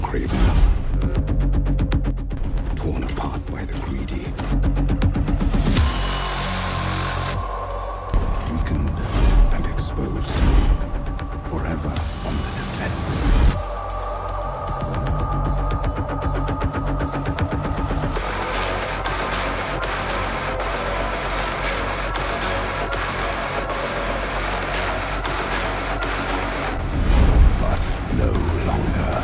craven, torn apart by the greedy, weakened and exposed, forever on the defense. No longer.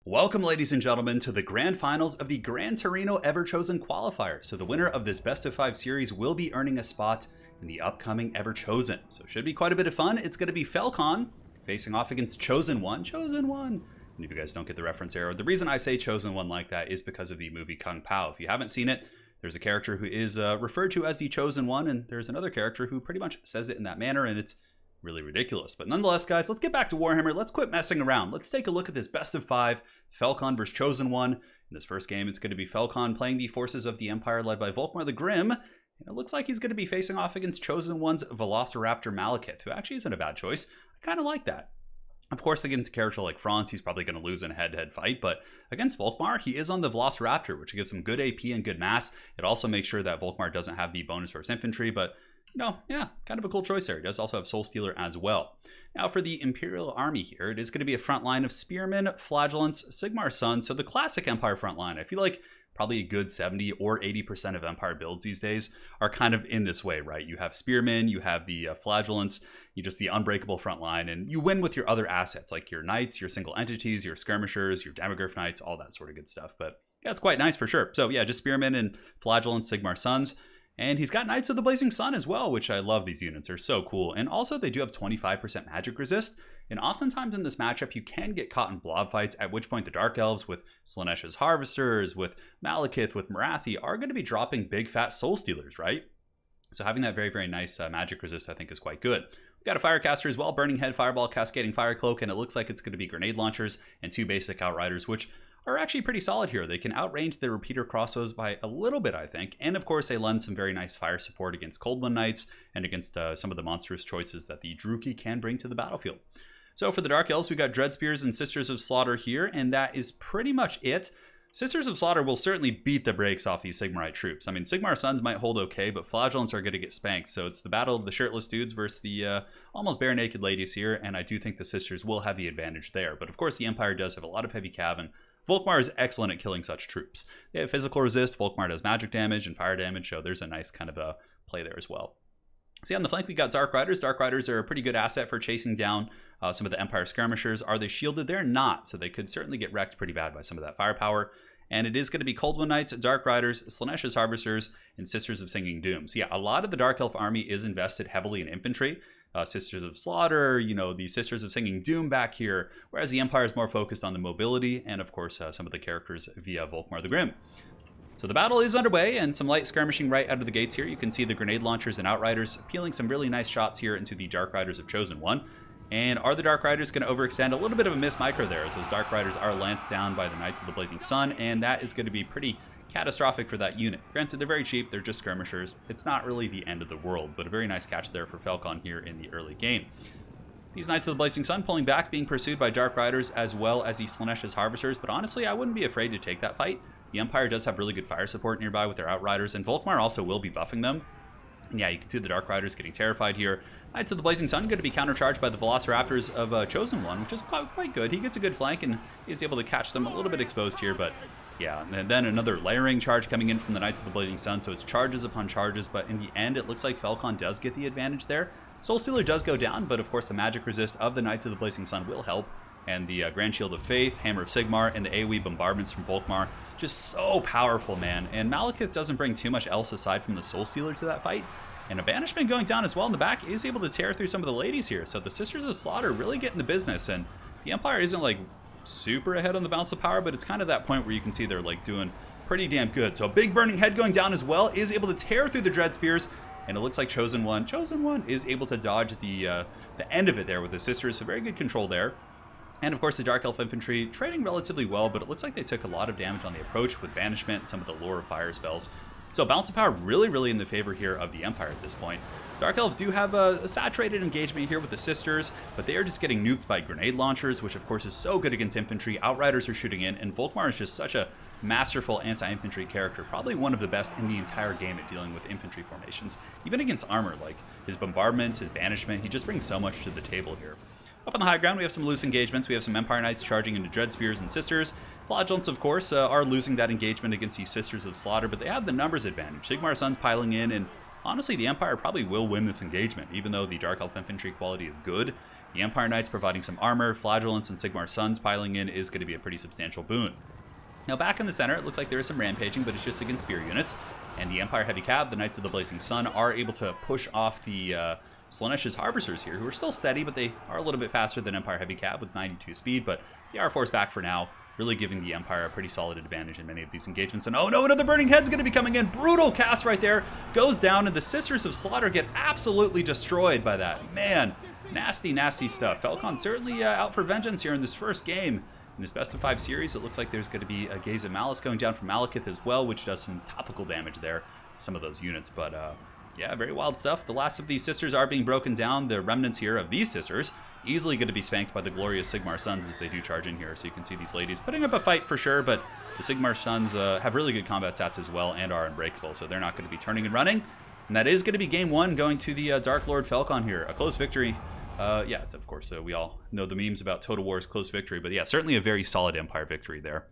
Welcome, ladies and gentlemen, to the grand finals of the Gran Torino Everchosen Qualifier. So the winner of this best of 5 series will be earning a spot in the upcoming Everchosen. So it should be quite a bit of fun. It's going to be Felkon facing off against ChosenOne. ChosenOne. And if you guys don't get the reference here, the reason I say ChosenOne like that is because of the movie Kung Pao. If you haven't seen it, there's a character who is referred to as the Chosen One, and there's another character who pretty much says it in that manner, and it's really ridiculous. But nonetheless, guys, let's get back to Warhammer. Let's quit messing around. Let's take a look at this best of 5 Felkon versus ChosenOne. In this first game, it's going to be Felkon playing the forces of the Empire led by Volkmar the Grim. And it looks like he's going to be facing off against ChosenOne's Velociraptor Malekith, who actually isn't a bad choice. I kind of like that. Of course, against a character like Franz, he's probably going to lose in a head-to-head fight, but against Volkmar, he is on the Velociraptor, which gives him good AP and good mass. It also makes sure that Volkmar doesn't have the bonus versus infantry, but yeah, kind of a cool choice there. He does also have Soul Stealer as well. Now for the Imperial Army here, it is going to be a front line of Spearmen, Flagellants, Sigmar Sons, so the classic Empire front line. I feel like probably a good 70 or 80% of Empire builds these days are kind of in this way, right? You have Spearmen, you have the Flagellants, you just the unbreakable front line, and you win with your other assets like your Knights, your single entities, your Skirmishers, your Demogryph Knights, all that sort of good stuff. But yeah, it's quite nice for sure. So yeah, just Spearmen and Flagellants, Sigmar Sons. And he's got Knights of the Blazing Sun as well, which I love. These units are so cool. And also they do have 25% magic resist. And oftentimes in this matchup, you can get caught in blob fights, at which point the Dark Elves with Slaanesha's Harvesters, with Malekith, with Marathi are going to be dropping big fat Soul Stealers, right? So having that very, very nice magic resist, I think, is quite good. We've got a Firecaster as well, Burning Head, Fireball, Cascading Fire Cloak, and it looks like it's going to be Grenade Launchers and 2 basic Outriders, which are actually pretty solid here. They can outrange the repeater crossbows by a little bit, I think. And of course, they lend some very nice fire support against Cold One Knights and against some of the monstrous choices that the Druki can bring to the battlefield. So for the Dark Elves, we've got Dread Spears and Sisters of Slaughter here, and that is pretty much it. Sisters of Slaughter will certainly beat the brakes off these Sigmarite troops. I mean, Sigmar Sons might hold okay, but Flagellants are going to get spanked. So it's the battle of the shirtless dudes versus the almost bare naked ladies here, and I do think the Sisters will have the advantage there. But of course, the Empire does have a lot of heavy cav, and Volkmar is excellent at killing such troops. They have physical resist, Volkmar does magic damage and fire damage, so there's a nice kind of a play there as well. See, on the flank, we got Dark Riders. Dark Riders are a pretty good asset for chasing down some of the Empire skirmishers. Are they shielded? They're not, so they could certainly get wrecked pretty bad by some of that firepower. And it is going to be Cold One Knights, Dark Riders, Slaanesha's Harvesters, and Sisters of Singing Doom. So yeah, a lot of the Dark Elf army is invested heavily in infantry. Sisters of Slaughter, you know, the Sisters of Singing Doom back here, whereas the Empire is more focused on the mobility and, of course, some of the characters via Volkmar the Grim. So the battle is underway, and some light skirmishing right out of the gates here. You can see the Grenade Launchers and Outriders peeling some really nice shots here into the Dark Riders of ChosenOne. And are the Dark Riders going to overextend? A little bit of a miss micro there, as those Dark Riders are lanced down by the Knights of the Blazing Sun, and that is going to be pretty catastrophic for that unit. Granted, they're very cheap, they're just skirmishers. It's not really the end of the world, but a very nice catch there for Felkon here in the early game. These Knights of the Blazing Sun pulling back, being pursued by Dark Riders as well as the Slaanesha's Harvesters, but honestly, I wouldn't be afraid to take that fight. The Empire does have really good fire support nearby with their Outriders, and Volkmar also will be buffing them. And yeah, you can see the Dark Riders getting terrified here. Knights of the Blazing Sun going to be countercharged by the Velociraptors of ChosenOne, which is quite good. He gets a good flank and is able to catch them a little bit exposed here, but yeah, and then another layering charge coming in from the Knights of the Blazing Sun, so it's charges upon charges, but in the end, it looks like Felkon does get the advantage there. Soul Stealer does go down, but of course the magic resist of the Knights of the Blazing Sun will help, and the Grand Shield of Faith, Hammer of Sigmar, and the AoE bombardments from Volkmar, just so powerful, man. And Malekith doesn't bring too much else aside from the Soul Stealer to that fight. And a Banishment going down as well in the back is able to tear through some of the ladies here. So the Sisters of Slaughter really getting the business. And the Empire isn't like super ahead on the balance of power, but it's kind of that point where you can see they're like doing pretty damn good. So a big Burning Head going down as well is able to tear through the Dread Spears. And it looks like ChosenOne is able to dodge the end of it there with the Sisters. So very good control there. And of course the Dark Elf Infantry trading relatively well, but it looks like they took a lot of damage on the approach with Banishment and some of the Lure of Fire spells. So balance of power really in the favor here of the Empire at this point. Dark Elves do have a saturated engagement here with the Sisters, but they are just getting nuked by Grenade Launchers, which of course is so good against infantry. Outriders are shooting in, and Volkmar is just such a masterful anti-infantry character, probably one of the best in the entire game at dealing with infantry formations. Even against armor, like his bombardments, his banishment, he just brings so much to the table here. Up on the high ground, we have some loose engagements. We have some Empire Knights charging into Dread Spears and Sisters. Flagellants, of course, are losing that engagement against these Sisters of Slaughter, but they have the numbers advantage. Sigmar Sun's piling in, and honestly, the Empire probably will win this engagement, even though the Dark Elf Infantry quality is good. The Empire Knights providing some armor, Flagellants and Sigmar Suns piling in is going to be a pretty substantial boon. Now back in the center, it looks like there is some rampaging, but it's just against spear units. And the Empire Heavy Cav, the Knights of the Blazing Sun, are able to push off the Slaanesha's Harvesters here, who are still steady, but they are a little bit faster than Empire Heavy Cav with 92 speed, but they are forced back for now, really giving the Empire a pretty solid advantage in many of these engagements. And oh no, another Burning Head's going to be coming in. Brutal cast right there. Goes down, and the Sisters of Slaughter get absolutely destroyed by that. Man, nasty stuff. Felkon certainly out for vengeance here in this first game. In this best of 5 series, it looks like there's going to be a Gaze of Malice going down from Malekith as well, which does some topical damage there, some of those units. But yeah, very wild stuff. The last of these Sisters are being broken down. The remnants here of these Sisters easily going to be spanked by the glorious Sigmar Suns as they do charge in here. So you can see these ladies putting up a fight for sure, but the Sigmar Suns have really good combat stats as well and are unbreakable, so they're not going to be turning and running. And that is going to be game 1 going to the Dark Lord Felkon here. A close victory. Yeah, it's, of course, we all know the memes about Total War's close victory, but yeah, certainly a very solid Empire victory there.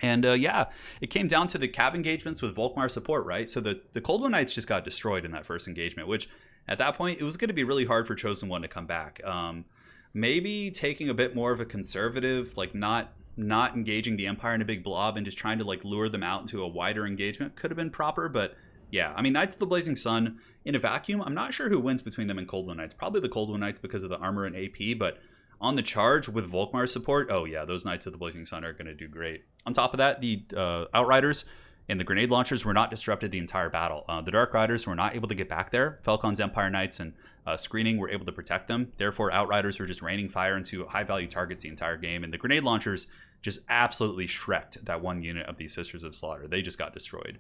And yeah, it came down to the cav engagements with Volkmar support, right? So the Cold One Knights just got destroyed in that first engagement, which at that point, it was going to be really hard for ChosenOne to come back. Maybe taking a bit more of a conservative, like not engaging the Empire in a big blob and just trying to like lure them out into a wider engagement could have been proper, but yeah, I mean, Knights of the Blazing Sun, in a vacuum, I'm not sure who wins between them and Cold One Knights. Probably the Cold One Knights because of the armor and AP, but on the charge with Volkmar support, oh yeah, those Knights of the Blazing Sun are going to do great. On top of that, the Outriders and the grenade launchers were not disrupted the entire battle. The Dark Riders were not able to get back there. Felkon's Empire Knights and screening were able to protect them. Therefore, Outriders were just raining fire into high-value targets the entire game, and the grenade launchers just absolutely shreked that one unit of the Sisters of Slaughter. They just got destroyed.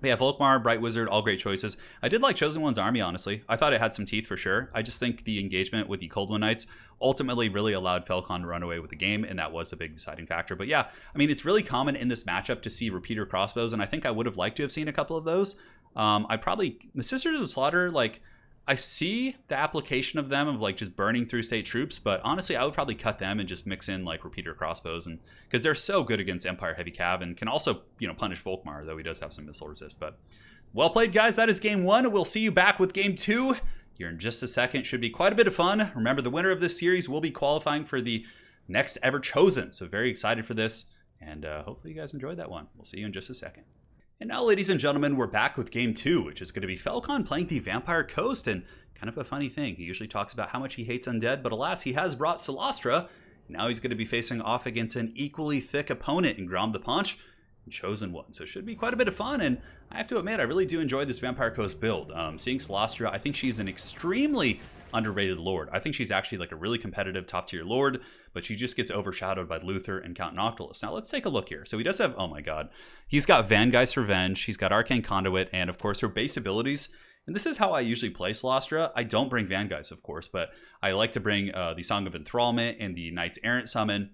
But yeah, Volkmar, Bright Wizard, all great choices. I did like ChosenOne's army, honestly. I thought it had some teeth for sure. I just think the engagement with the Cold One Knights ultimately really allowed Felkon to run away with the game, and that was a big deciding factor. But yeah, I mean, it's really common in this matchup to see repeater crossbows, and I think I would have liked to have seen a couple of those. The Sisters of Slaughter, like, I see the application of them of like just burning through state troops, but honestly, I would probably cut them and just mix in like repeater crossbows, and because they're so good against Empire heavy cav and can also, you know, punish Volkmar, though he does have some missile resist. But well played, guys. That is game one. We'll see you back with game two here in just a second. Should be quite a bit of fun. Remember, the winner of this series will be qualifying for the next Everchosen, so very excited for this, and hopefully you guys enjoyed that one. We'll see you in just a second. And now, ladies and gentlemen, we're back with game two, which is going to be Felkon playing the Vampire Coast. And kind of a funny thing, he usually talks about how much he hates undead, but alas, he has brought Solastra. Now he's going to be facing off against an equally thick opponent in Grom the Paunch and ChosenOne. So it should be quite a bit of fun, and I have to admit, I really do enjoy this Vampire Coast build. Seeing Solastra, I think she's an extremely underrated lord. I think she's actually like a really competitive top tier lord, but she just gets overshadowed by Luther and Count Noctilus. Now let's take a look here. So he does have, oh my god, he's got Vangeist Revenge, he's got Arcane Conduit, and of course her base abilities. And this is how I usually play Solastra. I don't bring Vangeist, of course, but I like to bring the Song of Enthrallment and the Knights Errant summon,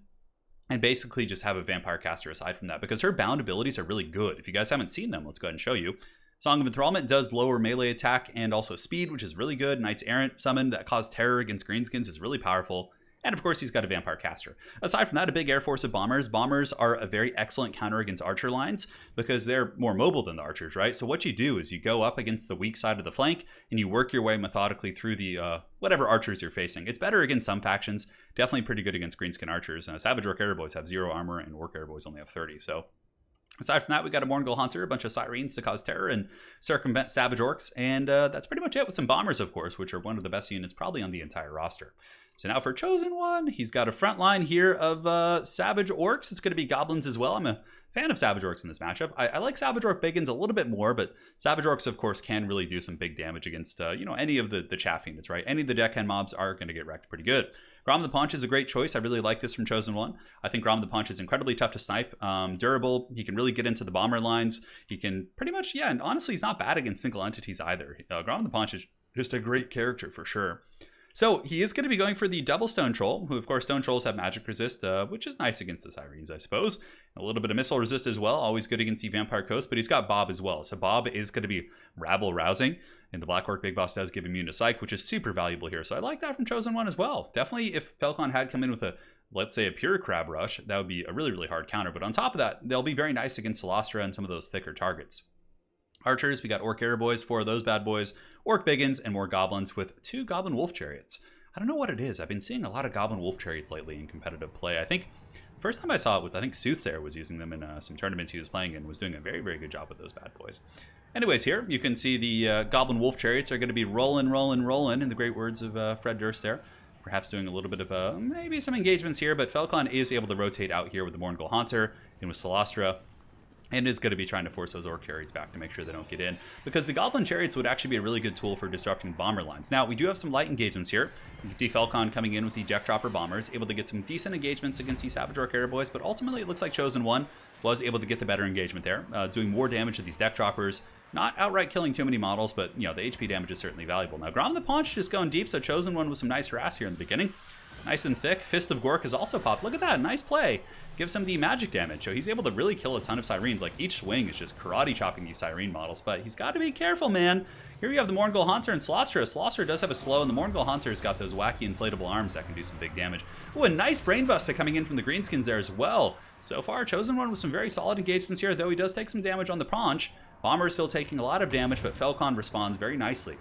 and basically just have a Vampire Caster aside from that, because her bound abilities are really good. If you guys haven't seen them, let's go ahead and show you. Song of Enthrallment does lower melee attack and also speed, which is really good. Knights Errant summon that cause terror against Greenskins is really powerful. And of course, he's got a Vampire Caster. Aside from that, a big air force of bombers. Bombers are a very excellent counter against archer lines because they're more mobile than the archers, right? So what you do is you go up against the weak side of the flank and you work your way methodically through the whatever archers you're facing. It's better against some factions, definitely pretty good against Greenskin archers. Savage Orc Airboys have 0 armor and Orc Airboys only have 30, so aside from that, we got a Morngul Hunter, a bunch of Sirens to cause terror and circumvent Savage Orcs, and that's pretty much it with some Bombers, of course, which are one of the best units probably on the entire roster. So now for ChosenOne, he's got a front line here of Savage Orcs. It's going to be Goblins as well. I'm a fan of Savage Orcs in this matchup. I like Savage Orc Biggins a little bit more, but Savage Orcs, of course, can really do some big damage against, any of the chaff units, right? Any of the deckhand mobs are going to get wrecked pretty good. Grom the Paunch is a great choice. I really like this from ChosenOne. I think Grom the Paunch is incredibly tough to snipe, durable. He can really get into the bomber lines. He can pretty much, yeah, and honestly, he's not bad against single entities either. Grom the Paunch is just a great character for sure. So he is going to be going for the double Stone Troll, who of course Stone Trolls have magic resist, which is nice against the Sirens, I suppose. A little bit of missile resist as well, always good against the Vampire Coast, but he's got Bob as well. So Bob is going to be rabble rousing, and the Black Orc Big Boss does give immune to Psych, which is super valuable here. So I like that from ChosenOne as well. Definitely if Felkon had come in with a, let's say, a pure Crab Rush, that would be a really, really hard counter. But on top of that, they'll be very nice against Solastra and some of those thicker targets. Archers, we got Orc Airboys, 4 of those bad boys, Orc Biggins, and more Goblins with 2 Goblin Wolf Chariots. I don't know what it is. I've been seeing a lot of Goblin Wolf Chariots lately in competitive play. I think the first time I saw it was, I think Soothsayer was using them in some tournaments he was playing in, was doing a very, very good job with those bad boys. Anyways, here you can see the Goblin Wolf Chariots are going to be rolling, in the great words of Fred Durst there. Perhaps doing a little bit of maybe some engagements here, but Felkon is able to rotate out here with the Morngul Haunter and with Solastra, and is going to be trying to force those Orc Chariots back to make sure they don't get in, because the Goblin Chariots would actually be a really good tool for disrupting bomber lines. Now, we do have some light engagements here. You can see Felkon coming in with the Deck Dropper Bombers, able to get some decent engagements against the Savage Orc Airboys, but ultimately it looks like ChosenOne was able to get the better engagement there, doing more damage to these Deck Droppers, not outright killing too many models, but the HP damage is certainly valuable. Now, Grom the Paunch just going deep, so ChosenOne with some nice harass here in the beginning. Nice and thick. Fist of Gork has also popped. Look at that, nice play. Gives him the magic damage, so he's able to really kill a ton of Sirens. Like, each swing is just karate chopping these Siren models, but he's got to be careful, man. Here you have the Morngul Haunter and Solastra. Solastra does have a slow, and the Morngul Haunter's got those wacky inflatable arms that can do some big damage. Ooh, a nice Brainbuster coming in from the Greenskins there as well. So far, ChosenOne with some very solid engagements here, though he does take some damage on the Paunch. Bomber is still taking a lot of damage, but Felkon responds very nicely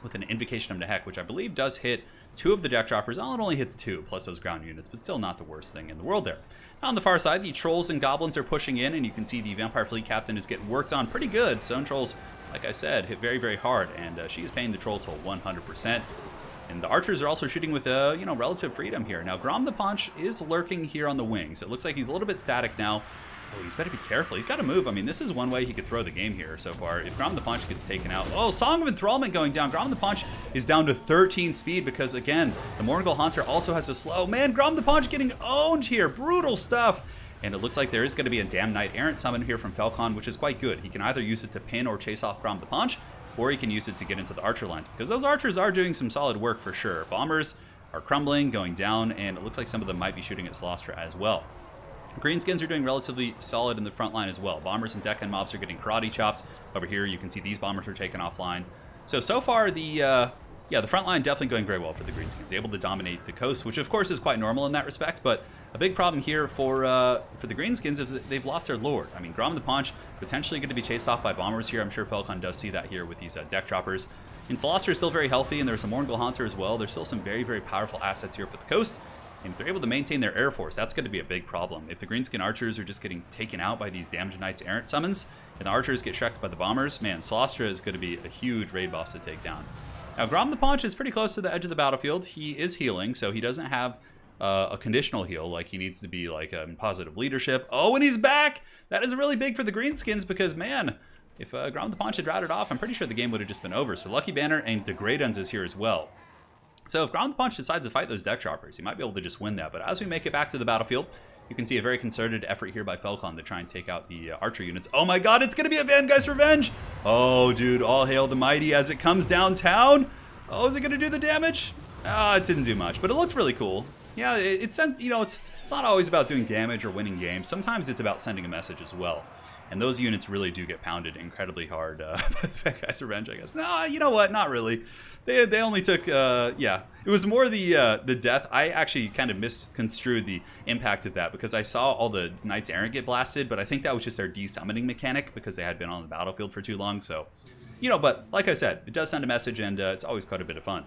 with an Invocation of Nehek, which I believe does hit 2 of the Deck Droppers. It only hits 2, plus those ground units, but still not the worst thing in the world there. Now on the far side, the Trolls and Goblins are pushing in, and you can see the Vampire Fleet Captain is getting worked on pretty good. Stone Trolls, like I said, hit very, very hard, and she is paying the Troll Toll 100%. And the archers are also shooting with, you know, relative freedom here. Now, Grom the Paunch is lurking here on the wings. It looks like he's a little bit static now. Oh, he's better be careful. He's got to move. I mean, this is one way he could throw the game here so far. If Grom the Paunch gets taken out. Oh, Song of Enthrallment going down. Grom the Paunch is down to 13 speed because, again, the Morgul Hunter also has a slow. Man, Grom the Paunch getting owned here. Brutal stuff. And it looks like there is going to be a Damn Knight Errant summon here from Felkon, which is quite good. He can either use it to pin or chase off Grom the Paunch, or he can use it to get into the archer lines, because those archers are doing some solid work for sure. Bombers are crumbling, going down, and it looks like some of them might be shooting at Slostra as well. Greenskins are doing relatively solid in the front line as well. Bombers and Deccan mobs are getting karate chopped. Over here, you can see these bombers are taken offline. So far, the front line definitely going very well for the Greenskins. Able to dominate the coast, which of course is quite normal in that respect, but a big problem here for the Greenskins is that they've lost their lord. I mean, Grom the Paunch potentially going to be chased off by bombers here. I'm sure Felkon does see that here with these deck droppers. And Slostra is still very healthy, and there's a Morgul Haunter as well. There's still some very, very powerful assets here for the coast. And if they're able to maintain their air force, that's going to be a big problem. If the Greenskin archers are just getting taken out by these Damned Knights Errant summons, and the archers get shreked by the bombers, man, Slostra is going to be a huge raid boss to take down. Now, Grom the Paunch is pretty close to the edge of the battlefield. He is healing, so he doesn't have a conditional heal like he needs to be, like in positive leadership. Oh, and he's back! That is really big for the Greenskins because, man, if Grom the Paunch had routed off, I'm pretty sure the game would have just been over. So Lucky Banner and Degradons is here as well. So if Grom the Paunch decides to fight those deck droppers, he might be able to just win that. But as we make it back to the battlefield, you can see a very concerted effort here by Felkon to try and take out the archer units. Oh my god, it's going to be a Van Geist Revenge! Oh, dude, all hail the mighty as it comes downtown. Oh, is it going to do the damage? It didn't do much, but it looked really cool. Yeah, it's not always about doing damage or winning games. Sometimes it's about sending a message as well. And those units really do get pounded incredibly hard by Van Geist Revenge, I guess. No, you know what? Not really. They only took, it was more the death. I actually kind of misconstrued the impact of that because I saw all the Knights Errant get blasted, but I think that was just their desummoning mechanic because they had been on the battlefield for too long. So, but like I said, it does send a message, and it's always quite a bit of fun.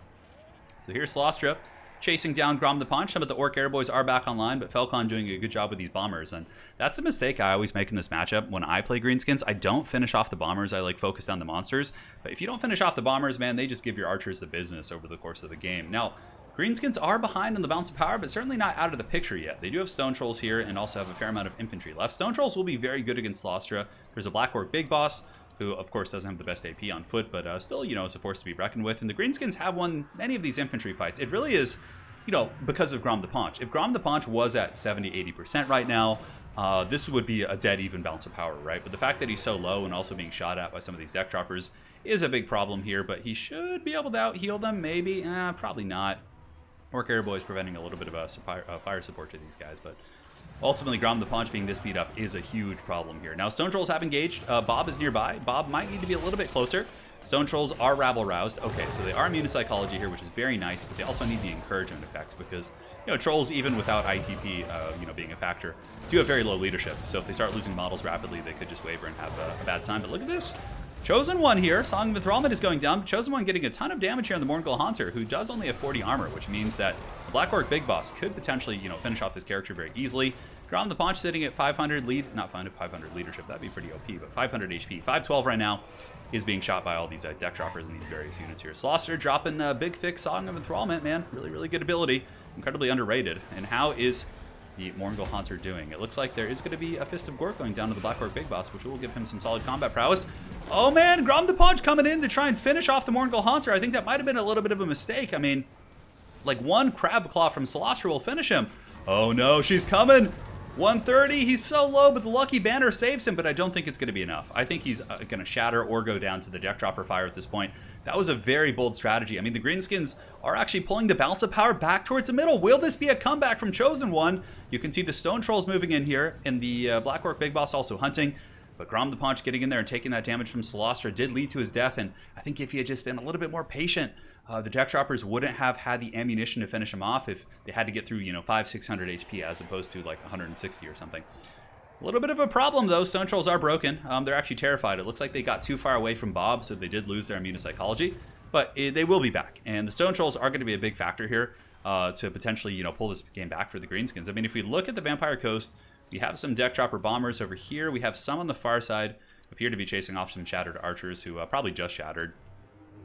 So here's Slostra chasing down Grom the Paunch. Some of the Orc Airboys are back online, but Felkon doing a good job with these bombers. And that's a mistake I always make in this matchup. When I play Greenskins, I don't finish off the bombers. I focus down the monsters. But if you don't finish off the bombers, man, they just give your archers the business over the course of the game. Now, Greenskins are behind on the bounce of power, but certainly not out of the picture yet. They do have Stone Trolls here and also have a fair amount of infantry left. Stone Trolls will be very good against Slostra. There's a Black Orc Big Boss, who of course doesn't have the best AP on foot, but still, is a force to be reckoned with. And the Greenskins have won many of these infantry fights. It really is, because of Grom the Paunch. If Grom the Paunch was at 70-80% right now, this would be a dead even bounce of power, right? But the fact that he's so low and also being shot at by some of these deck droppers is a big problem here, but he should be able to out-heal them, maybe. Probably not. Orc Airboy is preventing a little bit of a fire support to these guys, but ultimately, Grom the Paunch being this beat up is a huge problem here. Now, Stone Trolls have engaged. Bob is nearby. Bob might need to be a little bit closer. Stone Trolls are rabble-roused. Okay, so they are immune to psychology here, which is very nice, but they also need the encouragement effects because, Trolls, even without ITP, being a factor, do have very low leadership. So if they start losing models rapidly, they could just waver and have a bad time. But look at this. ChosenOne here. Song of Enthrallment is going down. ChosenOne getting a ton of damage here on the Morgul Haunter, who does only have 40 armor, which means that the Black Orc Big Boss could potentially, finish off this character very easily. Grom the Paunch sitting at 500 lead, not 500 leadership, that'd be pretty OP, but 500 HP. 512 right now is being shot by all these deck droppers and these various units here. Slostra dropping big, thick Song of Enthrallment, man. Really, really good ability. Incredibly underrated. And how is the Morgul Haunter doing? It looks like there is going to be a Fist of Gork going down to the Black Orc Big Boss, which will give him some solid combat prowess. Oh man, Grom the Paunch coming in to try and finish off the Morgul Haunter. I think that might have been a little bit of a mistake. I mean, one Crab Claw from Slostra will finish him. Oh no, she's coming! 130, he's so low, but the Lucky Banner saves him, but I don't think it's going to be enough. I think he's going to shatter or go down to the deck dropper fire at this point. That was a very bold strategy. I mean, the Greenskins are actually pulling the balance of power back towards the middle. Will this be a comeback from ChosenOne? You can see the Stone Trolls moving in here, and the Black Orc Big Boss also hunting. But Grom the Paunch getting in there and taking that damage from Slostra did lead to his death, and I think if he had just been a little bit more patient, the deck droppers wouldn't have had the ammunition to finish him off if they had to get through, 500-600 HP as opposed to like 160 or something. A little bit of a problem though. Stone Trolls are broken. They're actually terrified. It looks like they got too far away from Bob, so they did lose their immune to psychology. But they will be back, and the Stone Trolls are going to be a big factor here to potentially, pull this game back for the Greenskins. I mean, if we look at the Vampire Coast, we have some deck dropper bombers over here. We have some on the far side appear to be chasing off some shattered archers who probably just shattered.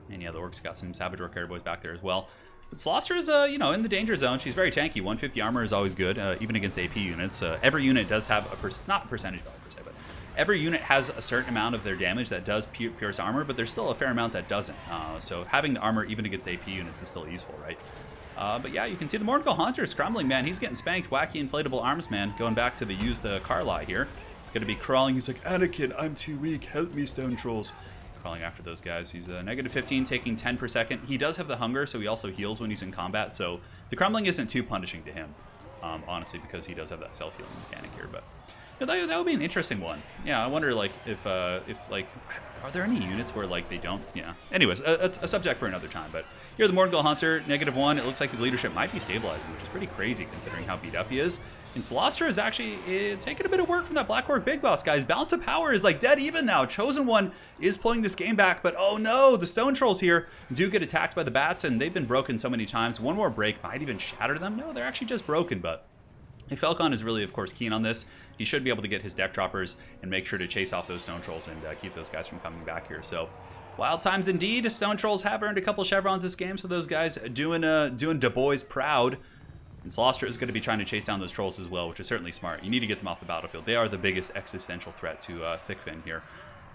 And yeah, the Orcs got some Savage Orc Airboys back there as well. But Slaughter is, you know, in the danger zone. She's very tanky. 150 armor is always good, even against AP units. Every unit does have not a percentage value per se, but every unit has a certain amount of their damage that does pierce armor, but there's still a fair amount that doesn't. So having the armor even against AP units is still useful, right? But yeah, you can see the Morgul Hunter is crumbling, man. He's getting spanked. Wacky inflatable arms, man. Going back to the used Carly here. He's going to be crawling. He's like, Anakin, I'm too weak. Help me, Stone Trolls. Crawling after those guys. He's negative 15, taking 10 per second. He does have the hunger, so he also heals when he's in combat. So the crumbling isn't too punishing to him, honestly, because he does have that self-healing mechanic here. But you know, that would be an interesting one. Yeah, I wonder, like, if like, are there any units where, like, they don't? Yeah. Anyways, a subject for another time. But here, the Morgul Hunter, -1. It looks like his leadership might be stabilizing, which is pretty crazy considering how beat up he is. And Celestra is actually taking a bit of work from that Black Orc Big Boss, guys. Balance of power is like dead even now. ChosenOne is pulling this game back, but oh no, the Stone Trolls here do get attacked by the bats, and they've been broken so many times. One more break might even shatter them. No, they're actually just broken, but Felkon is really, of course, keen on this. He should be able to get his deck droppers and make sure to chase off those Stone Trolls and keep those guys from coming back here. So, wild times indeed. Stone Trolls have earned a couple chevrons this game, so those guys doing Du Bois proud. And Celestra is going to be trying to chase down those trolls as well, which is certainly smart. You need to get them off the battlefield. They are the biggest existential threat to Thickfin here.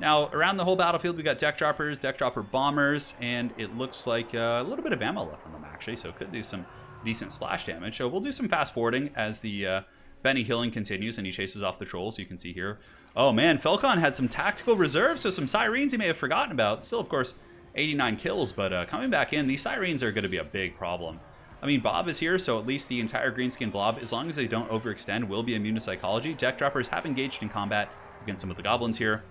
Now, around the whole battlefield, we got deck droppers, deck dropper bombers, and it looks like a little bit of ammo left on them, actually, so it could do some decent splash damage. So we'll do some fast forwarding as the Benny healing continues and he chases off the trolls. You can see here. Oh man, Felkon had some tactical reserves, so some Sirens he may have forgotten about. Still, of course, 89 kills, but coming back in, these Sirens are going to be a big problem. I mean, Bob is here, so at least the entire Greenskin blob, as long as they don't overextend, will be immune to psychology. Deck droppers have engaged in combat against some of the goblins here.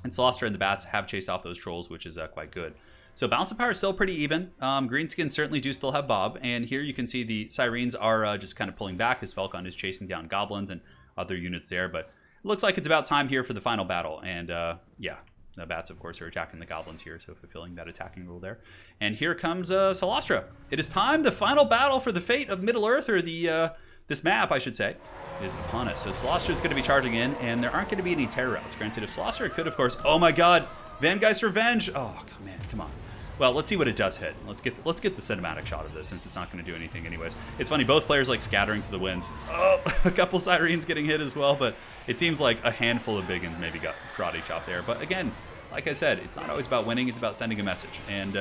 And Celestra and the bats have chased off those trolls, which is quite good. So balance of power is still pretty even. Greenskins certainly do still have Bob. And here you can see the Sirens are just kind of pulling back as Felkon is chasing down goblins and other units there. But it looks like it's about time here for the final battle. And yeah. The bats, of course, are attacking the goblins here, so fulfilling that attacking rule there. And here comes Celestra. It is time. The final battle for the fate of Middle-earth, or the this map, I should say, is upon us. So Celestra is going to be charging in, and there aren't going to be any terror routes. Granted, if Celestra could, of course... Oh my god! Vangeist Revenge! Oh, man, come on. Well, let's see what it does hit. Let's get the cinematic shot of this, since it's not going to do anything anyways. It's funny, both players like scattering to the winds. Oh, a couple Sirens getting hit as well, but it seems like a handful of big ones maybe got karate chopped there. But again, like I said, it's not always about winning, it's about sending a message. And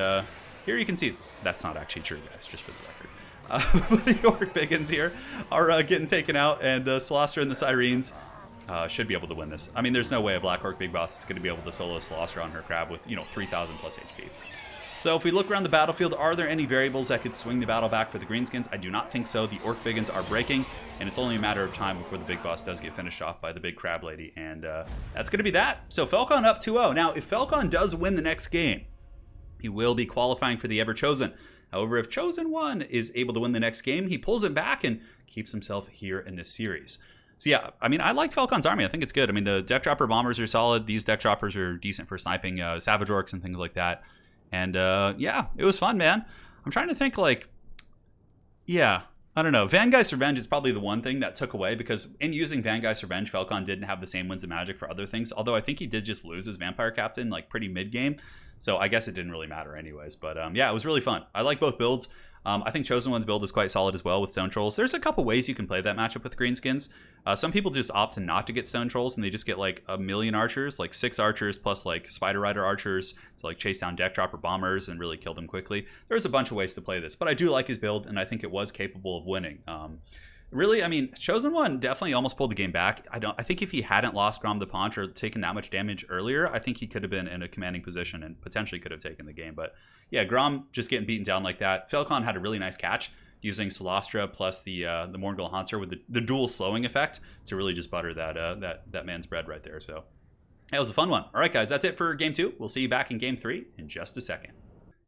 here you can see, that's not actually true, guys, just for the record. The Orc Biggins here are getting taken out, and Celestra and the Sirens should be able to win this. I mean, there's no way a Black Orc Big Boss is going to be able to solo Celestra on her crab with, 3,000 plus HP. So if we look around the battlefield, are there any variables that could swing the battle back for the Greenskins? I do not think so. The Orc Biggins are breaking, and it's only a matter of time before the big boss does get finished off by the big crab lady, and that's going to be that. So Felkon up 2-0. Now, if Felkon does win the next game, he will be qualifying for the Everchosen. However, if ChosenOne is able to win the next game, he pulls it back and keeps himself here in this series. So yeah, I mean, I like Felkon's army. I think it's good. I mean, the deck dropper bombers are solid. These deck droppers are decent for sniping Savage Orcs and things like that. And yeah, it was fun, man. I'm trying to think, like, yeah, I don't know. Vangeist Revenge is probably the one thing that took away, because in using Vangeist Revenge, Felkon didn't have the same Winds of Magic for other things. Although I think he did just lose his Vampire Captain, like, pretty mid-game. So I guess it didn't really matter anyways. But yeah, it was really fun. I like both builds. I think ChosenOne's build is quite solid as well with Stone Trolls. There's a couple ways you can play that matchup with Greenskins. Some people just opt to not to get Stone Trolls, and they just get like 1,000,000 archers, like 6 archers plus like Spider Rider archers to like chase down deck dropper bombers and really kill them quickly. There's a bunch of ways to play this, but I do like his build, and I think it was capable of winning. Really, I mean, ChosenOne definitely almost pulled the game back. I think if he hadn't lost Grom the Paunch or taken that much damage earlier, I think he could have been in a commanding position and potentially could have taken the game. But yeah, Grom just getting beaten down like that. Felkon had a really nice catch using Celestra plus the Morgul Hunter with the dual slowing effect to really just butter that man's bread right there. So that was a fun one. All right, guys, that's it for Game 2. We'll see you back in Game 3 in just a second.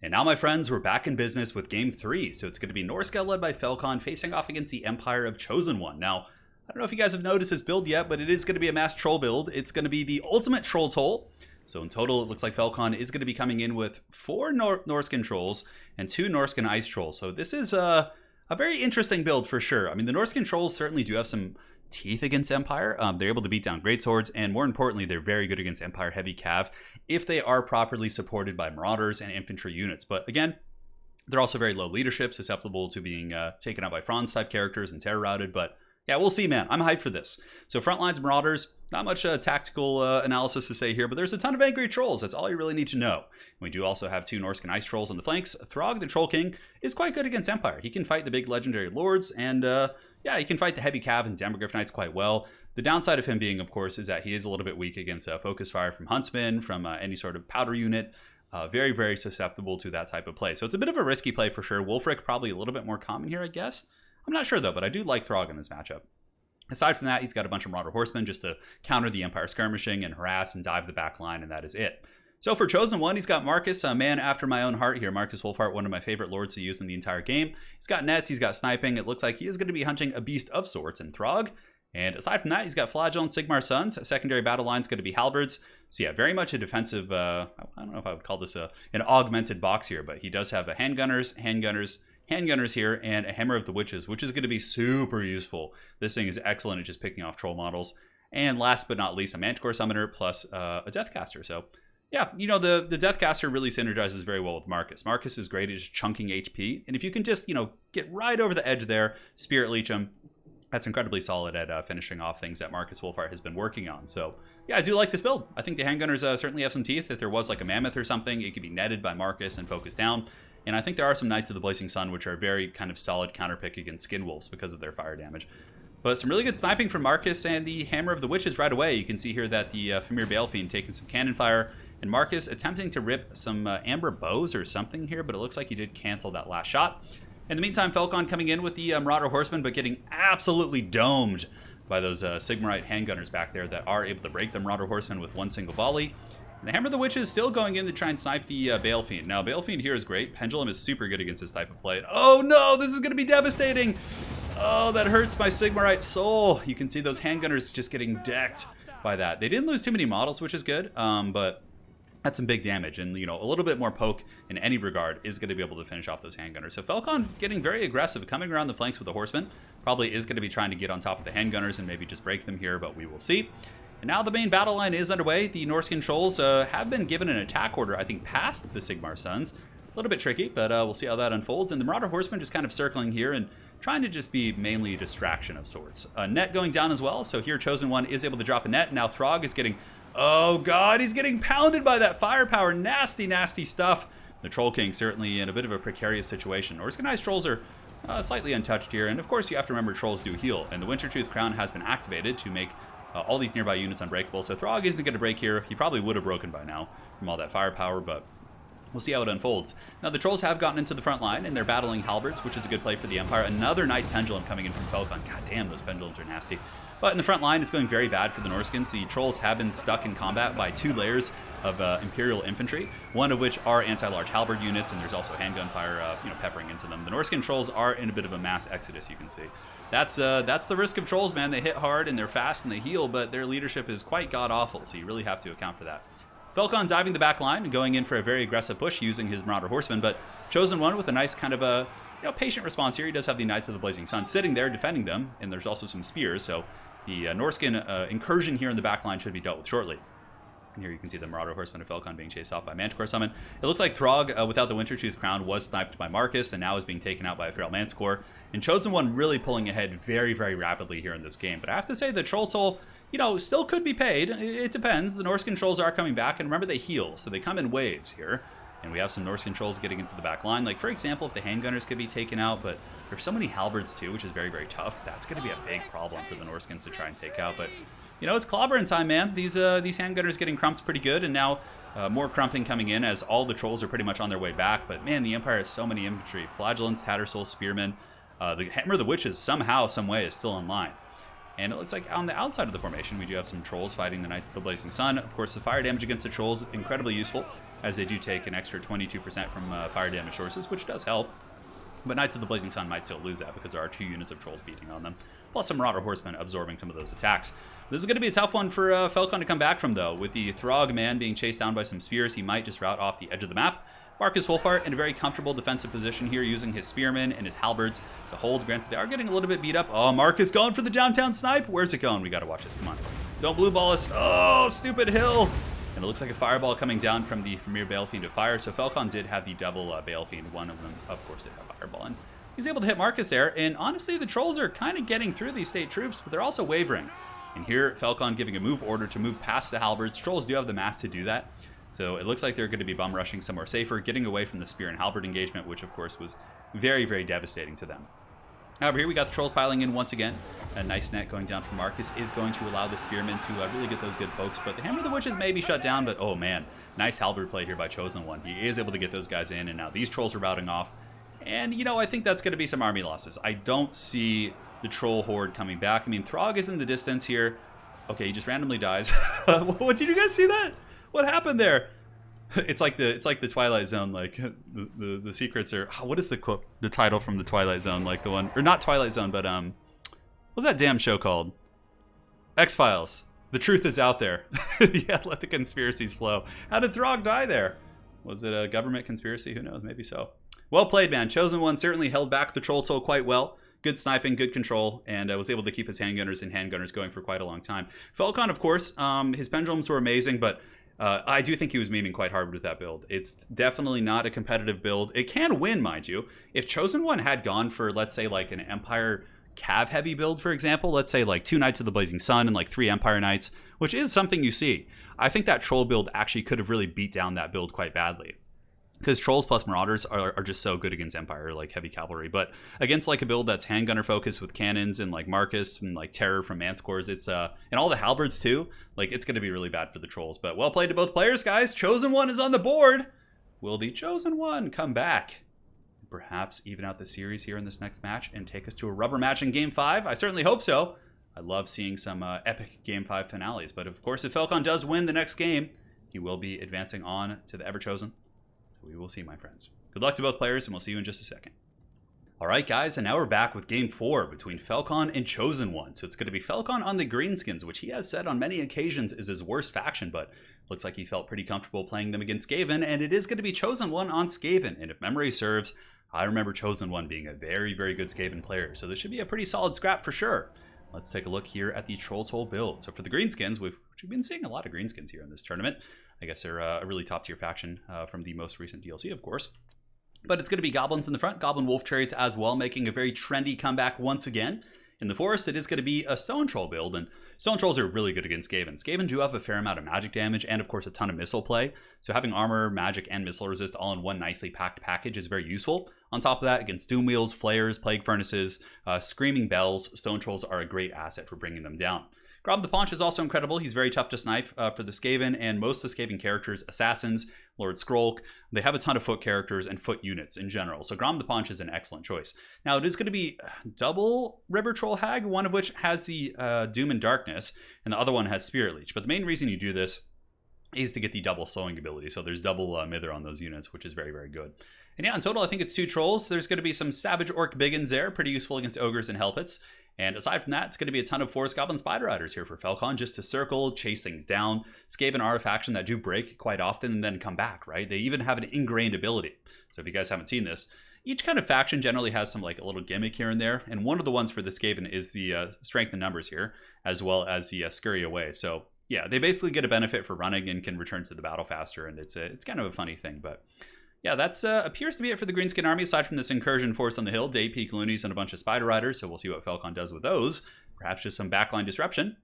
And now, my friends, we're back in business with Game 3. So it's going to be Norsca led by Felkon facing off against the Empire of ChosenOne. Now, I don't know if you guys have noticed this build yet, but it is going to be a mass troll build. It's going to be the ultimate troll toll. So in total, it looks like Felkon is going to be coming in with 4 Norscan trolls and 2 Norscan ice trolls. So this is a very interesting build for sure. I mean, the Norscan trolls certainly do have some teeth against Empire. They're able to beat down greatswords, and more importantly, they're very good against Empire heavy cav if they are properly supported by marauders and infantry units. But again, They're also very low leadership, susceptible to being taken out by Franz type characters and terror routed, but yeah, we'll see, man. I'm hyped for this. So Frontlines Marauders, not much tactical analysis to say here, but there's a ton of angry trolls. That's all you really need to know. We do also have 2 Norscan Ice Trolls on the flanks. Throg, the Troll King, is quite good against Empire. He can fight the big legendary lords, and yeah, he can fight the heavy cav and Demogryph Knights quite well. The downside of him being, of course, is that he is a little bit weak against Focus Fire from Huntsman, from any sort of powder unit. Very, very susceptible to that type of play. So it's a bit of a risky play for sure. Wolfric probably a little bit more common here, I guess. I'm not sure though, but I do like Throg in this matchup. Aside from that, he's got a bunch of Marauder Horsemen just to counter the Empire skirmishing and harass and dive the back line, and that is it. So for ChosenOne, he's got Marcus, a man after my own heart here. Marcus Wolfheart, one of my favorite lords to use in the entire game. He's got nets, he's got sniping. It looks like he is going to be hunting a beast of sorts in Throg. And aside from that, he's got Flagell and Sigmar Sons. A secondary battle line is going to be Halberds. So yeah, very much a defensive, I don't know if I would call this an augmented box here, but he does have a handgunners here, and a Hammer of the Witches, which is going to be super useful. This thing is excellent at just picking off troll models. And last but not least, a Manticore Summoner plus a Deathcaster. So yeah, you know, the Deathcaster really synergizes very well with Marcus. Marcus is great at just chunking HP, and if you can just, you know, get right over the edge there, Spirit Leech him, that's incredibly solid at finishing off things that Marcus Wolfheart has been working on. So yeah, I do like this build. I think the handgunners certainly have some teeth. If there was like a mammoth or something, it could be netted by Marcus and focused down. And I think there are some Knights of the Blazing Sun, which are very kind of solid counterpick against Skin Wolves because of their fire damage. But some really good sniping from Marcus and the Hammer of the Witches right away. You can see here that the Famir Balefiend taking some cannon fire, and Marcus attempting to rip some Amber Bows or something here, but it looks like he did cancel that last shot. In the meantime, Felkon coming in with the Marauder Horsemen, but getting absolutely domed by those Sigmarite handgunners back there that are able to break the Marauder Horsemen with one single volley. And the Hammer of the Witch is still going in to try and snipe the Balefiend. Now, Balefiend here is great. Pendulum is super good against this type of play. Oh no, this is going to be devastating. Oh, that hurts my Sigmarite soul. You can see those handgunners just getting decked by that. They didn't lose too many models, which is good, but that's some big damage, and you know, a little bit more poke in any regard is going to be able to finish off those handgunners. So Felkon getting very aggressive, coming around the flanks with the horsemen. Probably is going to be trying to get on top of the handgunners and maybe just break them here, but we will see. And now the main battle line is underway. The Norscan Trolls have been given an attack order, I think, past the Sigmar Sons. A little bit tricky, but we'll see how that unfolds. And the Marauder Horsemen just kind of circling here and trying to just be mainly a distraction of sorts. A net going down as well, so here ChosenOne is able to drop a net. Now Throg is getting... oh god, he's getting pounded by that firepower. Nasty, nasty stuff. The Troll King certainly in a bit of a precarious situation. Organized Trolls are slightly untouched here, and of course you have to remember Trolls do heal, and the Wintertooth Crown has been activated to make all these nearby units unbreakable, so Throg isn't going to break here. He probably would have broken by now from all that firepower, but we'll see how it unfolds. Now the Trolls have gotten into the front line, and they're battling Halberds, which is a good play for the Empire. Another nice Pendulum coming in from Felkon. God damn, those Pendulums are nasty. But in the front line, it's going very bad for the Norskins. The Trolls have been stuck in combat by 2 layers of Imperial infantry, one of which are anti-large halberd units, and there's also handgun fire peppering into them. The Norscan Trolls are in a bit of a mass exodus, you can see. That's the risk of Trolls, man. They hit hard, and they're fast, and they heal, but their leadership is quite god-awful, so you really have to account for that. Felkon diving the back line and going in for a very aggressive push using his Marauder Horsemen, but ChosenOne with a nice kind of a patient response here. He does have the Knights of the Blazing Sun sitting there defending them, and there's also some spears, so the Norscan incursion here in the back line should be dealt with shortly. And here you can see the Marauder Horsemen of Felkon being chased off by Manticore Summon. It looks like Throg, without the Wintertooth Crown, was sniped by Marcus and now is being taken out by a Feral Manticore. And ChosenOne really pulling ahead very, very rapidly here in this game. But I have to say the Troll Toll, still could be paid. It depends. The Norscan Trolls are coming back, and remember they heal, so they come in waves here. And we have some Norscan Trolls getting into the back line. Like, for example, if the handgunners could be taken out, but there's so many halberds too, which is very, very tough. That's going to be a big problem for the Norskins to try and take out. But, it's clobbering time, man. These handgunners getting crumped pretty good, and now more crumping coming in as all the Trolls are pretty much on their way back. But, man, the Empire has so many infantry. Flagellants, Tattersouls, Spearmen. The Hammer of the Witches somehow, some way is still online. And it looks like on the outside of the formation, we do have some Trolls fighting the Knights of the Blazing Sun. Of course, the fire damage against the Trolls, incredibly useful, as they do take an extra 22% from fire damage sources, which does help. But Knights of the Blazing Sun might still lose that because there are 2 units of Trolls beating on them, plus some Marauder Horsemen absorbing some of those attacks. This is going to be a tough one for Felkon to come back from, though. With the Throg man being chased down by some spears, he might just route off the edge of the map. Marcus Wolfheart in a very comfortable defensive position here, using his spearmen and his halberds to hold. Granted, they are getting a little bit beat up. Oh, Marcus going for the downtown snipe. Where's it going? We got to watch this. Come on. Don't blue ball us. Oh, stupid hill. And it looks like a fireball coming down from the Premier Balefiend to fire. So Felkon did have the double Balefiend. One of them, of course, did have fireball. And he's able to hit Marcus there. And honestly, the trolls are kind of getting through these state troops, but they're also wavering. And here, Felkon giving a move order to move past the halberds. Trolls do have the mass to do that. So it looks like they're going to be bum rushing somewhere safer, getting away from the spear and halberd engagement, which of course was very, very devastating to them. However, here we got the trolls piling in once again. A nice net going down from Marcus is going to allow the spearmen to really get those good pokes. But the Hammer of the Witches may be shut down, but oh man, nice halberd play here by ChosenOne. He is able to get those guys in, and now these trolls are routing off. And, you know, I think that's going to be some army losses. I don't see the troll horde coming back. I mean, Throg is in the distance here. Okay, he just randomly dies. What, did you guys see that? What happened there? It's like the Twilight Zone. Like the secrets are. What is the quote? The title from the Twilight Zone, like the one, or not Twilight Zone, but what's that damn show called? X-Files. The truth is out there. Yeah, let the conspiracies flow. How did Throg die there? Was it a government conspiracy? Who knows? Maybe so. Well played, man. ChosenOne certainly held back the troll toll quite well. Good sniping, good control, and was able to keep his handgunners and handgunners going for quite a long time. Felkon, of course, his pendulums were amazing, but I do think he was memeing quite hard with that build. It's definitely not a competitive build. It can win, mind you. If ChosenOne had gone for, let's say, like an Empire cav-heavy build, for example, let's say like 2 Knights of the Blazing Sun and like 3 Empire Knights, which is something you see, I think that troll build actually could have really beat down that build quite badly. Because trolls plus marauders are just so good against Empire, like heavy cavalry. But against like a build that's handgunner focused with cannons and like Marcus and like Terror from Mancores, it's and all the halberds too, like it's going to be really bad for the trolls. But well played to both players, guys. ChosenOne is on the board. Will the ChosenOne come back? Perhaps even out the series here in this next match and take us to a rubber match in Game 5? I certainly hope so. I love seeing some epic Game 5 finales. But of course, if Felkon does win the next game, he will be advancing on to the Everchosen. We will see, my friends. Good luck to both players, and we'll see you in just a second. All right, guys, and now we're back with Game 4 between Felkon and ChosenOne. So it's going to be Felkon on the Greenskins, which he has said on many occasions is his worst faction, but looks like he felt pretty comfortable playing them against Skaven, and it is going to be ChosenOne on Skaven. And if memory serves, I remember ChosenOne being a very, very good Skaven player, so this should be a pretty solid scrap for sure. Let's take a look here at the Troll Toll build. So for the Greenskins, we've been seeing a lot of Greenskins here in this tournament. I guess they're a really top tier faction from the most recent DLC, of course. But it's going to be goblins in the front, goblin wolf chariots as well, making a very trendy comeback once again. In the forest, it is going to be a stone troll build, and stone trolls are really good against Skaven. Skaven do have a fair amount of magic damage and, of course, a ton of missile play. So having armor, magic, and missile resist all in one nicely packed package is very useful. On top of that, against doom wheels, flares, plague furnaces, screaming bells, stone trolls are a great asset for bringing them down. Grob the Paunch is also incredible. He's very tough to snipe for the Skaven, and most of the Skaven characters, assassins, Lord Skrolk, they have a ton of foot characters and foot units in general. So Grob the Paunch is an excellent choice. Now, it is going to be double River Troll Hag, one of which has the Doom and Darkness, and the other one has Spirit Leech. But the main reason you do this is to get the double slowing ability. So there's double Mither on those units, which is very, very good. And yeah, in total, I think it's 2 trolls. There's going to be some Savage Orc Biggins there, pretty useful against Ogres and Hellpits. And aside from that, it's going to be a ton of Forest Goblin Spider Riders here for Felkon, just to circle, chase things down. Skaven are a faction that do break quite often and then come back, right? They even have an ingrained ability. So if you guys haven't seen this, each kind of faction generally has some like a little gimmick here and there. And one of the ones for the Skaven is the Strength in Numbers here, as well as the Scurry Away. So yeah, they basically get a benefit for running and can return to the battle faster. And it's kind of a funny thing, but yeah, that's appears to be it for the Greenskin army, aside from this incursion force on the hill, Day Peak Loonies, and a bunch of Spider Riders, so we'll see what Felkon does with those. Perhaps just some backline disruption.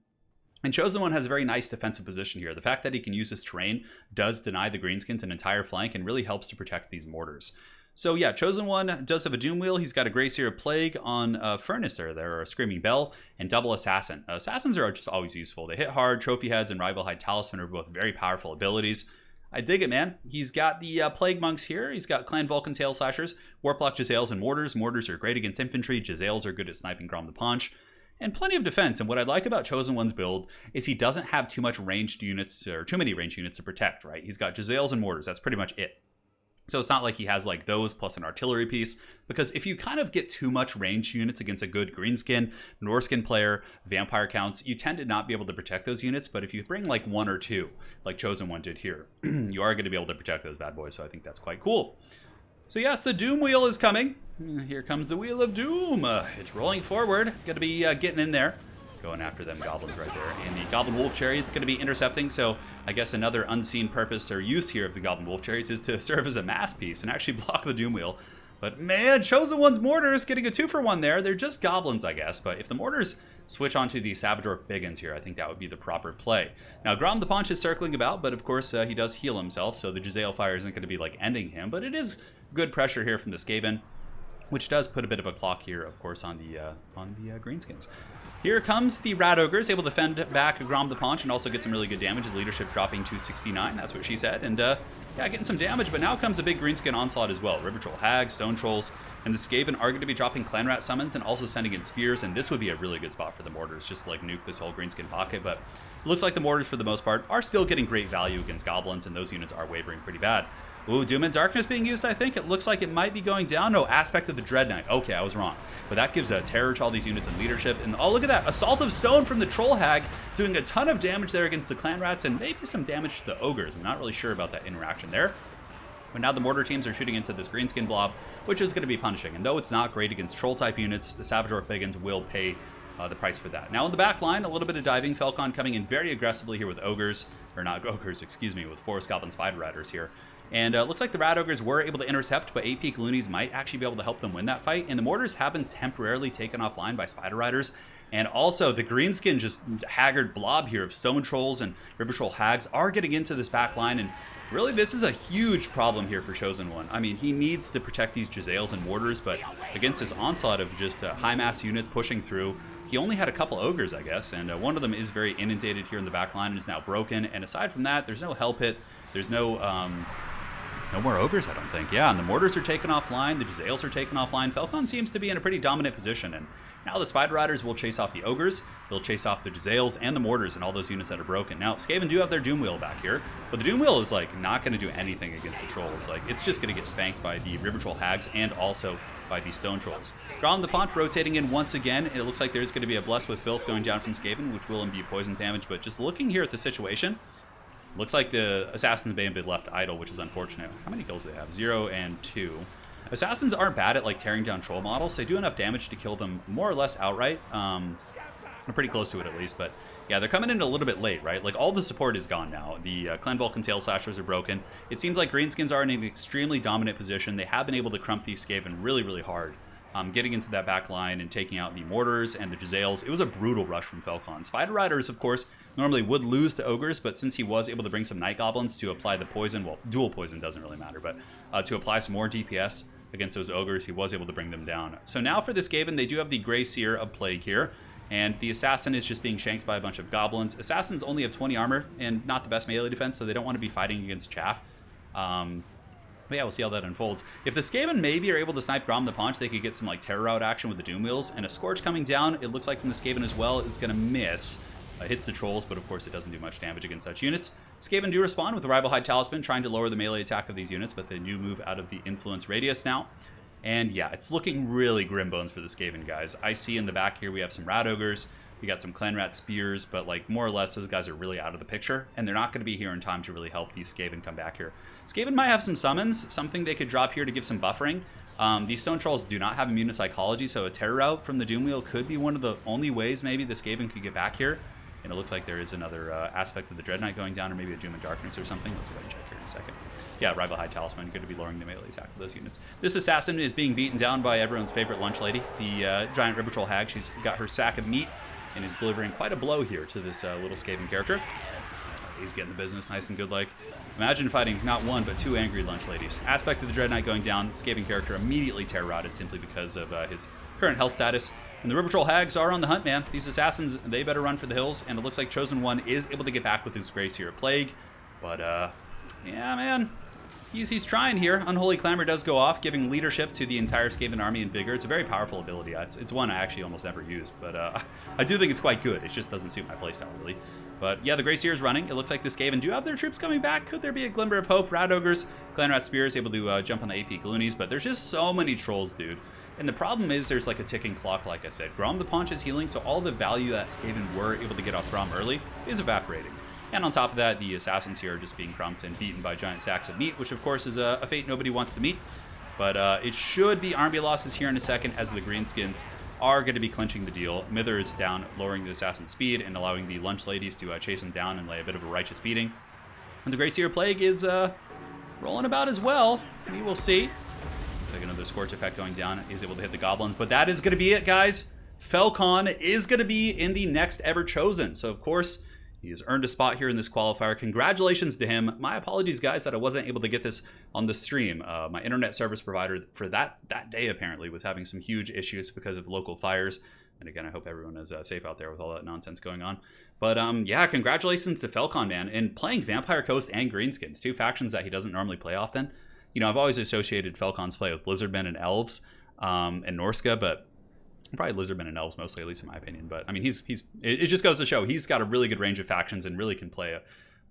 And ChosenOne has a very nice defensive position here. The fact that he can use this terrain does deny the Greenskins an entire flank and really helps to protect these mortars. So yeah, ChosenOne does have a Doom Wheel. He's got a Gracier Plague on Furnace there, a Screaming Bell, and double Assassin. Assassins are just always useful. They hit hard. Trophy Heads and Rival Hide Talisman are both very powerful abilities. I dig it, man. He's got the Plague Monks here. He's got Clan Vulcan's Hail Slashers, Warplock Jezzails, and Mortars. Mortars are great against infantry. Jezzails are good at sniping Grom the Paunch. And plenty of defense. And what I like about ChosenOne's build is he doesn't have too much ranged units, or too many ranged units to protect, right? He's got Jezzails and Mortars. That's pretty much it. So it's not like he has like those plus an artillery piece, because if you kind of get too much ranged units against a good Greenskin, Norscan player, Vampire counts, you tend to not be able to protect those units. But if you bring like 1 or 2, like ChosenOne did here, you are going to be able to protect those bad boys. So I think that's quite cool. So yes, the Doom Wheel is coming. Here comes the Wheel of Doom. It's rolling forward. Going to be getting in there. going after them goblins right there. And the Goblin Wolf Chariot's going to be intercepting, so I guess another unseen purpose or use here of the Goblin Wolf Chariots is to serve as a mass piece and actually block the Doom Wheel. But man, ChosenOne's Mortars getting a 2-for-1 there. They're just goblins, I guess, but if the Mortars switch onto the Savage Orc Biggins here, I think that would be the proper play. Now, Grom the Paunch is circling about, but of course he does heal himself, so the Jezzail Fire isn't going to be like ending him, but it is good pressure here from the Skaven, which does put a bit of a clock here, of course, on the Greenskins. Here comes the Rat Ogres, able to fend back Grom the Paunch and also get some really good damage. His leadership dropping to 69, that's what she said. And yeah, getting some damage, but now comes a big Greenskin onslaught as well. River Troll Hags, Stone Trolls, and the Skaven are going to be dropping Clan Rat summons and also sending in spears, and this would be a really good spot for the Mortars, just to like nuke this whole Greenskin pocket. But it looks like the Mortars, for the most part, are still getting great value against Goblins, and those units are wavering pretty bad. Ooh, Doom and Darkness being used, I think. It looks like it might be going down. No, Aspect of the Dread Knight. Okay, I was wrong. But that gives a terror to all these units in leadership. And oh, look at that. Assault of Stone from the Troll Hag, doing a ton of damage there against the Clan Rats, and maybe some damage to the Ogres. I'm not really sure about that interaction there. But now the Mortar teams are shooting into this Greenskin blob, which is going to be punishing. And though it's not great against Troll-type units, the Savage Orc Biggins will pay the price for that. Now in the back line, a little bit of diving. Felkon coming in very aggressively here with Ogres. Or not Ogres, excuse me, with Forest Goblin Spider Riders here. And it looks like the Rat Ogres were able to intercept, but 8 Peak Loonies might actually be able to help them win that fight. And the Mortars have been temporarily taken offline by Spider Riders. And also, the Greenskin just haggard blob here of Stone Trolls and River Troll Hags are getting into this back line. And really, this is a huge problem here for ChosenOne. I mean, he needs to protect these Jezzails and Mortars, but against this onslaught of just high mass units pushing through, he only had a couple Ogres, I guess. And one of them is very inundated here in the back line and is now broken. And aside from that, there's no Hell Pit. There's no more Ogres, I don't think. Yeah, and the Mortars are taken offline. The Jezzails are taken offline. Felkon seems to be in a pretty dominant position. And now the Spider Riders will chase off the Ogres. They'll chase off the Jezzails and the Mortars and all those units that are broken. Now, Skaven do have their Doom Wheel back here. But the Doom Wheel is, like, not going to do anything against the Trolls. Like, it's just going to get spanked by the River Troll Hags and also by the Stone Trolls. Grom the Paunch rotating in once again. It looks like there's going to be a Bless with Filth going down from Skaven, which will imbue poison damage. But just looking here at the situation, looks like the Assassins may have been left idle, which is unfortunate. How many kills do they have? 0 and 2. Assassins aren't bad at like tearing down troll models. They do enough damage to kill them more or less outright. They're pretty close to it at least, but yeah, they're coming in a little bit late, right? Like all the support is gone now. The Clan Vulcan Tail Slashers are broken. It seems like Greenskins are in an extremely dominant position. They have been able to crump these Skaven really, really hard. Getting into that back line and taking out the Mortars and the Jezzails. It was a brutal rush from Felkon. Spider Riders, of course, normally would lose to Ogres, but since he was able to bring some Night Goblins to apply the poison, well, dual poison doesn't really matter, but to apply some more DPS against those Ogres, he was able to bring them down. So now for this Skaven, they do have the Grey Seer of Plague here, and the Assassin is just being shanked by a bunch of Goblins. Assassins only have 20 armor and not the best melee defense, so they don't want to be fighting against Chaff. But yeah, we'll see how that unfolds. If the Skaven maybe are able to snipe Grom the Paunch, they could get some like Terror Route action with the Doom Wheels. And a Scorch coming down, it looks like from the Skaven as well, is going to miss. Hits the Trolls, but of course it doesn't do much damage against such units. Skaven do respond with the Rival Hide Talisman, trying to lower the melee attack of these units, but they do move out of the influence radius now. And yeah, it's looking really grim bones for the Skaven guys. I see in the back here we have some Rat Ogres. We got some Clan Rat Spears, but like more or less those guys are really out of the picture, and they're not going to be here in time to really help these Skaven come back here. Skaven might have some summons, something they could drop here to give some buffering. These Stone Trolls do not have immune to psychology, so a Terror Route from the Doom Wheel could be one of the only ways maybe the Skaven could get back here. And it looks like there is another aspect of the Dread Knight going down, or maybe a Doom and Darkness or something. Let's go ahead and check here in a second. Yeah, Rival Hide Talisman, going to be lowering the melee attack of those units. This Assassin is being beaten down by everyone's favorite lunch lady, the Giant River Troll Hag. She's got her sack of meat and is delivering quite a blow here to this little Skaven character. He's getting the business nice and good like. Imagine fighting not one, but two angry lunch ladies. Aspect of the Dread Knight going down. Skaven character immediately terror routed simply because of his current health status. And the River Troll Hags are on the hunt, man. These Assassins, they better run for the hills. And it looks like ChosenOne is able to get back with his Grey Seer Plague. But, yeah, man. He's trying here. Unholy Clamor does go off, giving leadership to the entire Skaven army in Vigor. It's a very powerful ability. It's one I actually almost never used, but I do think it's quite good. It just doesn't suit my playstyle, really. But yeah, the Grey Seer is running. It looks like the Skaven do have their troops coming back. Could there be a glimmer of hope? Rat Ogres, Clan Rat Spears able to jump on the AP Gloonies, but there's just so many Trolls, dude. And the problem is there's like a ticking clock, like I said. Grom the Paunch is healing, so all the value that Skaven were able to get off Grom early is evaporating. And on top of that, the Assassins here are just being crumped and beaten by giant sacks of meat, which of course is a fate nobody wants to meet. But it should be army losses here in a second as the Greenskins are going to be clinching the deal. Mither is down, lowering the assassin's speed and allowing the lunch ladies to chase him down and lay a bit of a righteous beating. And the Grey Seer Plague is rolling about as well. We will see. Like another Scorch effect going down. He's able to hit the goblins. But that is going to be it, guys. Felkon is going to be in the next Everchosen. So, of course, he has earned a spot here in this qualifier. Congratulations to him. My apologies, guys, that I wasn't able to get this on the stream. My internet service provider for that day, apparently, was having some huge issues because of local fires. And again, I hope everyone is safe out there with all that nonsense going on. But yeah, congratulations to Felkon, man. And playing Vampire Coast and Greenskins, 2 factions that he doesn't normally play often. You know, I've always associated Felkon's play with Lizardmen and Elves and Norsca, but probably Lizardmen and Elves mostly, at least in my opinion. But I mean, it just goes to show he's got a really good range of factions and really can play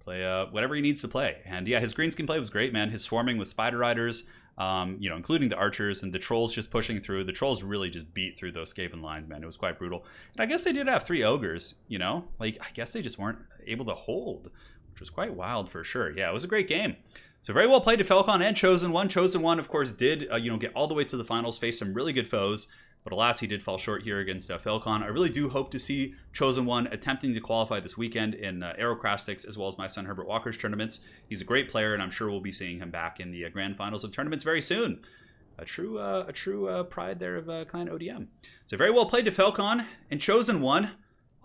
whatever he needs to play. And yeah, his Greenskin play was great, man. His swarming with Spider Riders, you know, including the archers and the trolls just pushing through. The trolls really just beat through those Skaven lines, man. It was quite brutal. And I guess they did have 3 ogres, you know, like I guess they just weren't able to hold, which was quite wild for sure. Yeah, it was a great game. So very well played to Felkon and ChosenOne. ChosenOne, of course, did you know, get all the way to the finals, face some really good foes. But alas, he did fall short here against Felkon. I really do hope to see ChosenOne attempting to qualify this weekend in Aerocrastics, as well as my son Herbert Walker's tournaments. He's a great player, and I'm sure we'll be seeing him back in the grand finals of tournaments very soon. A true pride there of Clan ODM. So very well played to Felkon and ChosenOne.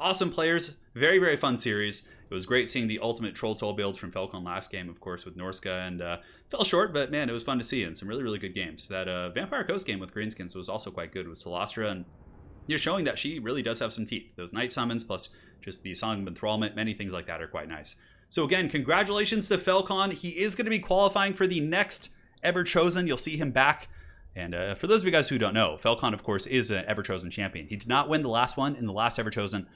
Awesome players. Very, very fun series. It was great seeing the ultimate Troll Toll build from Felkon last game, of course, with Norsca, and fell short, but man, it was fun to see, and some really, really good games. That Vampire Coast game with Greenskins was also quite good with Celastra, and you're showing that she really does have some teeth. Those Night Summons, plus just the Song of Enthrallment, many things like that are quite nice. So again, congratulations to Felkon. He is going to be qualifying for the next Everchosen. You'll see him back. And for those of you guys who don't know, Felkon, of course, is an Everchosen champion. He did not win the last one in the last Everchosen.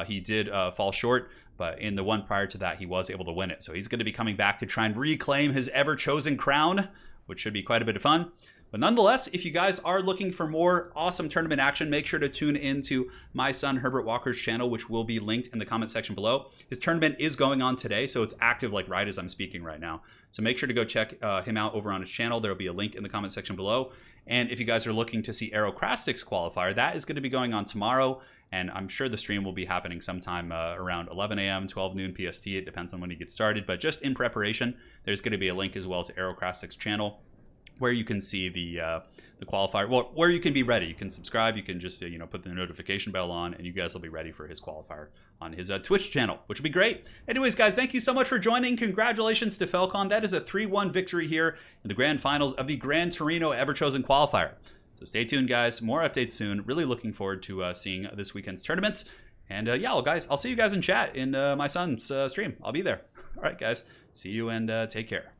He did fall short, but in the one prior to that, he was able to win it. So he's going to be coming back to try and reclaim his Everchosen crown, which should be quite a bit of fun. But nonetheless, if you guys are looking for more awesome tournament action, make sure to tune into my son Herbert Walker's channel, which will be linked in the comment section below. His tournament is going on today, so it's active like right as I'm speaking right now. So make sure to go check him out over on his channel. There will be a link in the comment section below. And if you guys are looking to see Aerocrastics qualifier, that is going to be going on tomorrow. And I'm sure the stream will be happening sometime around 11 a.m., 12 noon PST. It depends on when you get started. But just in preparation, there's going to be a link as well to Aerocrastics channel, where you can see the qualifier, well, where you can be ready. You can subscribe, you can just you know, put the notification bell on, and you guys will be ready for his qualifier on his Twitch channel, which will be great. Anyways, guys, thank you so much for joining. Congratulations to Felkon. That is a 3-1 victory here in the grand finals of the Gran Torino Everchosen qualifier. So stay tuned, guys. More updates soon. Really looking forward to seeing this weekend's tournaments. And yeah, well, guys, I'll see you guys in chat in my son's stream. I'll be there. All right, guys. See you and take care.